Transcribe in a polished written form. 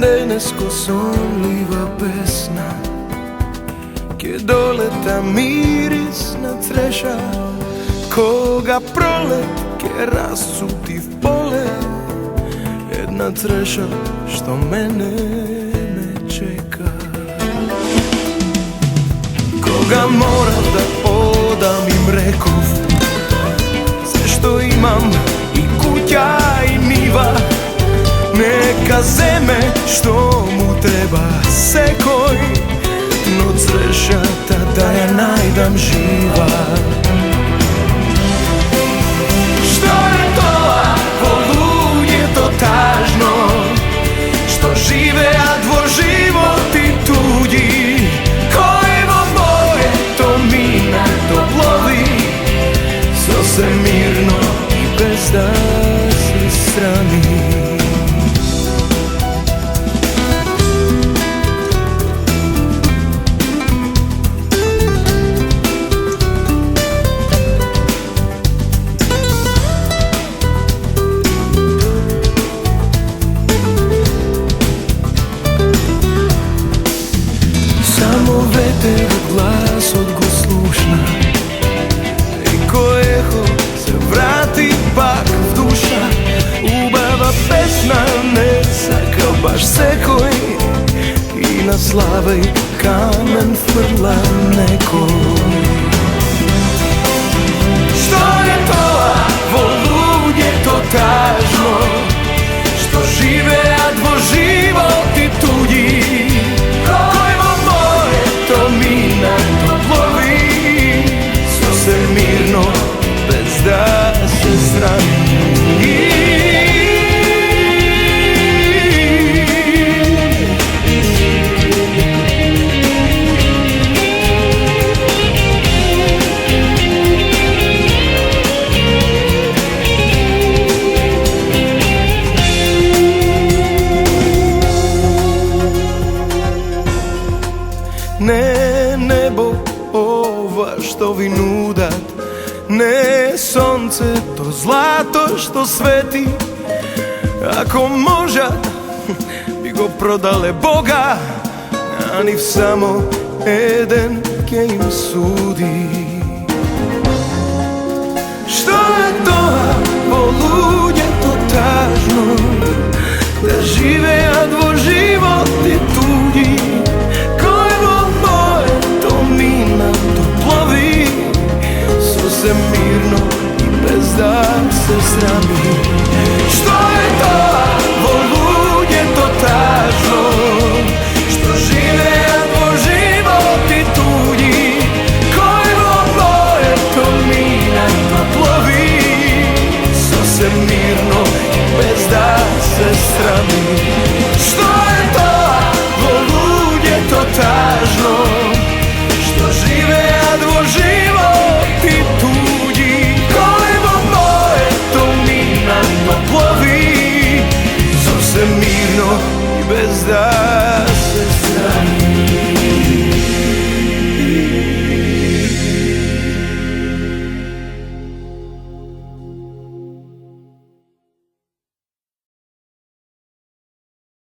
Денеско сонлива песна ќе долета мирисна треша, кога пролет ќе расцути в поле една треша што мене ме чека. Кога морав да одам им реков се што имам, и куќа и нива, нека земе што му треба секој, но црешата да ја најдам жива. Што е тоа во луѓето тажно, што живеат во животи туѓи, кој во моето минато плови сосем мирно и без да се срами. Ветерот гласот го слушна и кој ехо се врати пак в душа. Убава песна не сака баш секој, и на слава и камен фрла некој. Што е тоа во луѓето тажно, што живеат во животи туѓи, минато плови сосем мирно без да се срами. Не небо ова што ви нудат, не сонцето злато што свети, ако можат би го продале Бога, а нив само еден ќе им суди. Што е тоа во луѓето тажно, да живеат во животи туѓи, минато плови сосем мирно и без да се срами.